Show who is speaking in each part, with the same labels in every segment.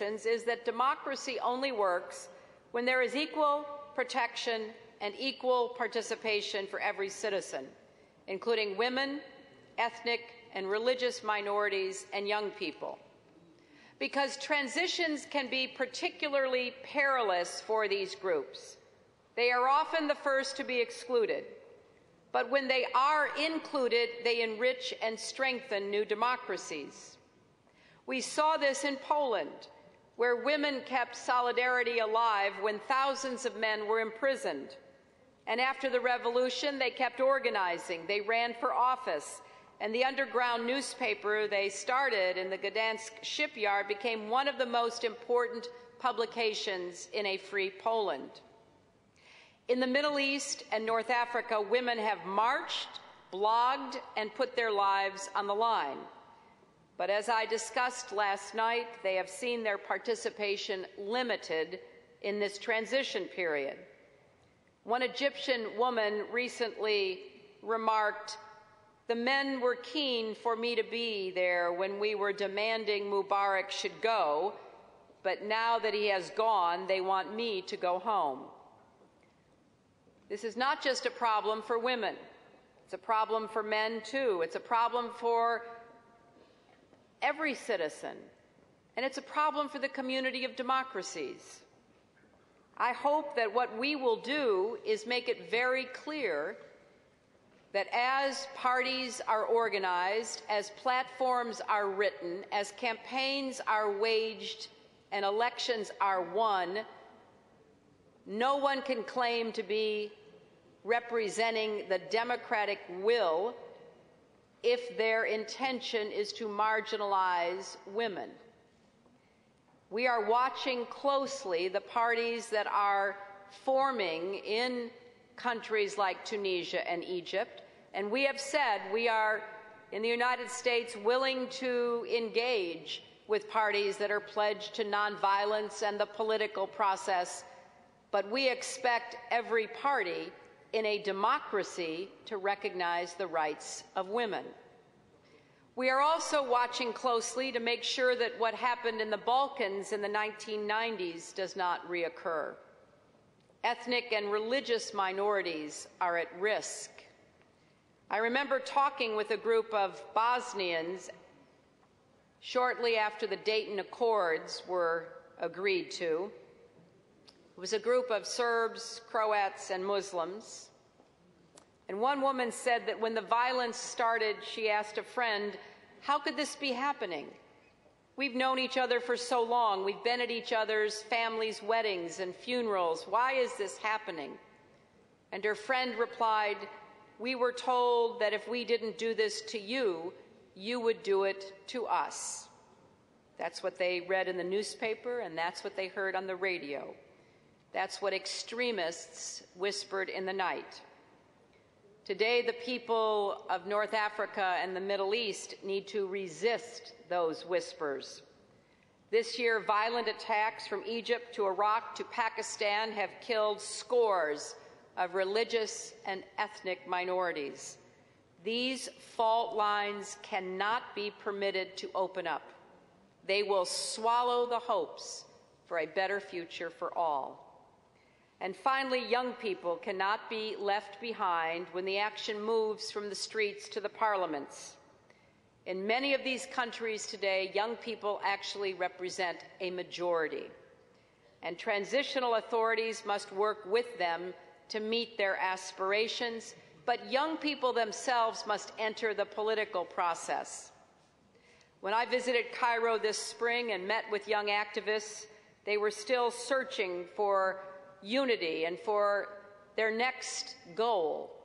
Speaker 1: is that democracy only works when there is equal protection and equal participation for every citizen, including women, ethnic and religious minorities, and young people. Because transitions can be particularly perilous for these groups. They are often the first to be excluded, but when they are included, they enrich and strengthen new democracies. We saw this in Poland, where women kept solidarity alive when thousands of men were imprisoned. And after the revolution, they kept organizing, they ran for office, and the underground newspaper they started in the Gdansk shipyard became one of the most important publications in a free Poland. In the Middle East and North Africa, women have marched, blogged, and put their lives on the line. But as I discussed last night, they have seen their participation limited in this transition period. One Egyptian woman recently remarked, "The men were keen for me to be there when we were demanding Mubarak should go, but now that he has gone, they want me to go home." This is not just a problem for women. It's a problem for men, too. It's a problem for every citizen, and it's a problem for the community of democracies. I hope that what we will do is make it very clear that as parties are organized, as platforms are written, as campaigns are waged, and elections are won, no one can claim to be representing the democratic will if their intention is to marginalize women. We are watching closely the parties that are forming in countries like Tunisia and Egypt, and we have said we are, in the United States, willing to engage with parties that are pledged to nonviolence and the political process, but we expect every party in a democracy to recognize the rights of women. We are also watching closely to make sure that what happened in the Balkans in the 1990s does not reoccur. Ethnic and religious minorities are at risk. I remember talking with a group of Bosnians shortly after the Dayton Accords were agreed to. It was a group of Serbs, Croats, and Muslims. And one woman said that when the violence started, she asked a friend, "How could this be happening? We've known each other for so long. We've been at each other's families' weddings and funerals. Why is this happening?" And her friend replied, "We were told that if we didn't do this to you, you would do it to us." That's what they read in the newspaper, and that's what they heard on the radio. That's what extremists whispered in the night. Today, the people of North Africa and the Middle East need to resist those whispers. This year, violent attacks from Egypt to Iraq to Pakistan have killed scores of religious and ethnic minorities. These fault lines cannot be permitted to open up. They will swallow the hopes for a better future for all. And finally, young people cannot be left behind when the action moves from the streets to the parliaments. In many of these countries today, young people actually represent a majority, and transitional authorities must work with them to meet their aspirations, but young people themselves must enter the political process. When I visited Cairo this spring and met with young activists, they were still searching for unity and for their next goal.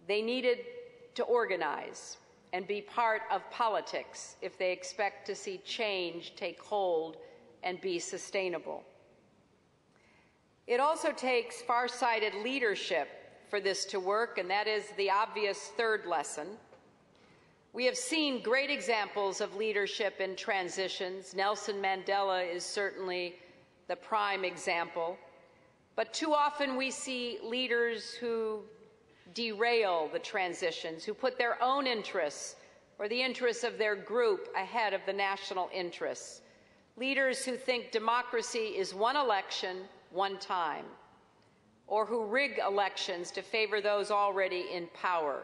Speaker 1: They needed to organize and be part of politics if they expect to see change take hold and be sustainable. It also takes far-sighted leadership for this to work, and that is the obvious third lesson. We have seen great examples of leadership in transitions. Nelson Mandela is certainly the prime example. But too often we see leaders who derail the transitions, who put their own interests or the interests of their group ahead of the national interests. leaders who think democracy is one election, one time, or who rig elections to favor those already in power.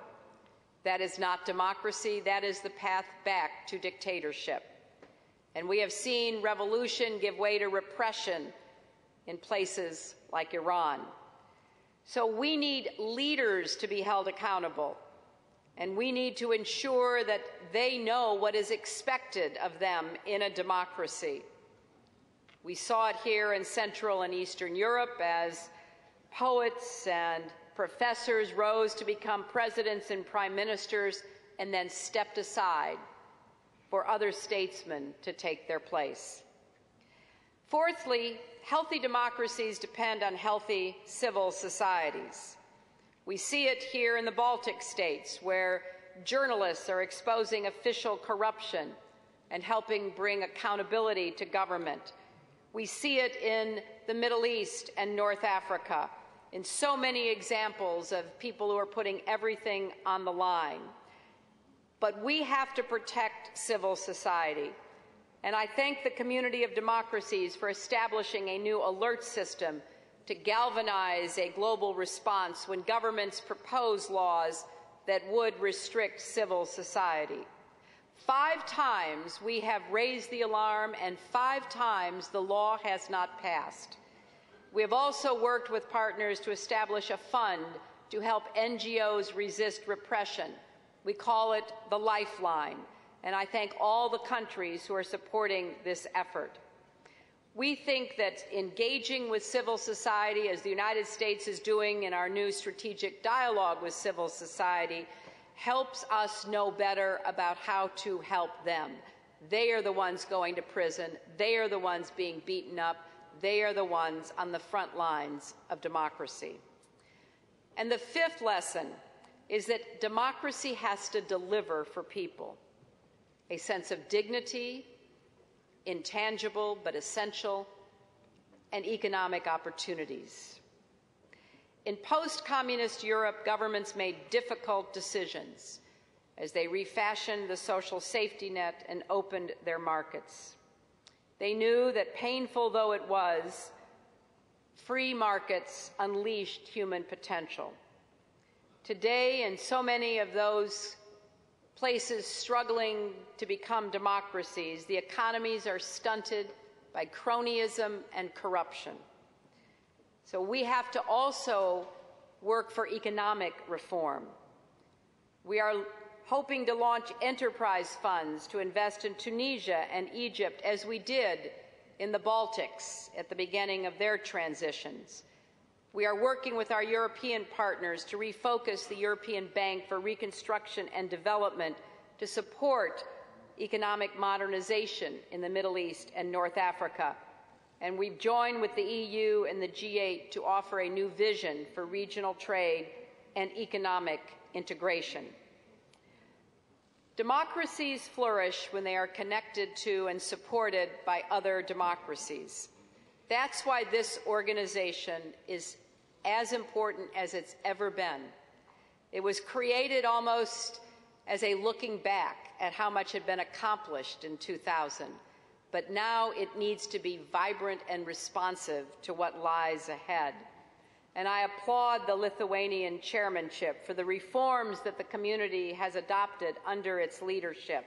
Speaker 1: That is not democracy. That is the path back to dictatorship. And we have seen revolution give way to repression in places like Iran. So we need leaders to be held accountable, and we need to ensure that they know what is expected of them in a democracy. We saw it here in Central and Eastern Europe as poets and professors rose to become presidents and prime ministers and then stepped aside for other statesmen to take their place. Fourthly, healthy democracies depend on healthy civil societies. We see it here in the Baltic states, where journalists are exposing official corruption and helping bring accountability to government. We see it in the Middle East and North Africa, in so many examples of people who are putting everything on the line. But we have to protect civil society. And I thank the community of democracies for establishing a new alert system to galvanize a global response when governments propose laws that would restrict civil society. 5 times we have raised the alarm, and 5 times the law has not passed. We have also worked with partners to establish a fund to help NGOs resist repression. We call it the Lifeline, and I thank all the countries who are supporting this effort. We think that engaging with civil society, as the United States is doing in our new strategic dialogue with civil society, helps us know better about how to help them. They are the ones going to prison. They are the ones being beaten up. They are the ones on the front lines of democracy. And the 5th lesson is that democracy has to deliver for people a sense of dignity, intangible but essential, and economic opportunities. In post-communist Europe, governments made difficult decisions as they refashioned the social safety net and opened their markets. They knew that, painful though it was, free markets unleashed human potential. Today, in so many of those places struggling to become democracies, the economies are stunted by cronyism and corruption. So we have to also work for economic reform. We are hoping to launch enterprise funds to invest in Tunisia and Egypt, as we did in the Baltics at the beginning of their transitions. We are working with our European partners to refocus the European Bank for Reconstruction and Development to support economic modernization in the Middle East and North Africa. And we've joined with the EU and the G8 to offer a new vision for regional trade and economic integration. Democracies flourish when they are connected to and supported by other democracies. That's why this organization is as important as it's ever been. It was created almost as a looking back at how much had been accomplished in 2000, but now it needs to be vibrant and responsive to what lies ahead. And I applaud the Lithuanian chairmanship for the reforms that the community has adopted under its leadership.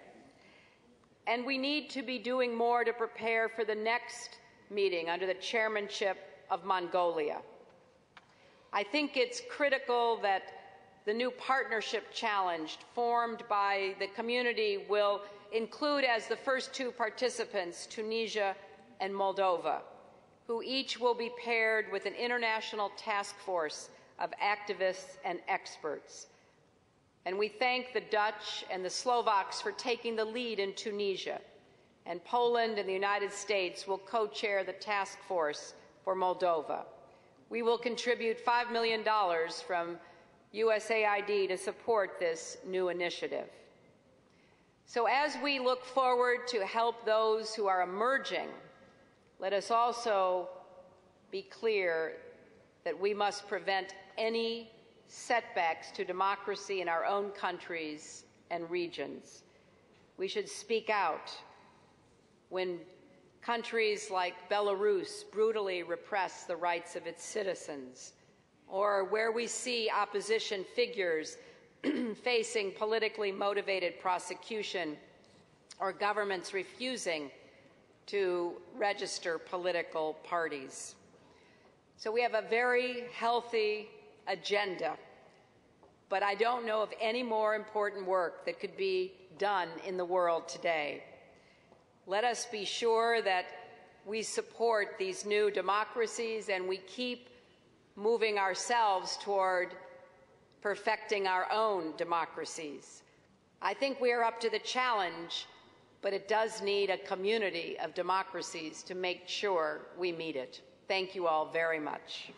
Speaker 1: And we need to be doing more to prepare for the next meeting under the chairmanship of Mongolia. I think it's critical that the new partnership challenge formed by the community will include as the first 2 participants Tunisia and Moldova, who each will be paired with an international task force of activists and experts. And we thank the Dutch and the Slovaks for taking the lead in Tunisia, and Poland and the United States will co-chair the task force for Moldova. We will contribute $5 million from USAID to support this new initiative. So as we look forward to help those who are emerging, let us also be clear that we must prevent any setbacks to democracy in our own countries and regions. We should speak out when countries like Belarus brutally repress the rights of its citizens, or where we see opposition figures facing politically motivated prosecution, or governments refusing to register political parties. So we have a very healthy agenda, but I don't know of any more important work that could be done in the world today. Let us be sure that we support these new democracies and we keep moving ourselves toward perfecting our own democracies. I think we are up to the challenge, but it does need a community of democracies to make sure we meet it. Thank you all very much.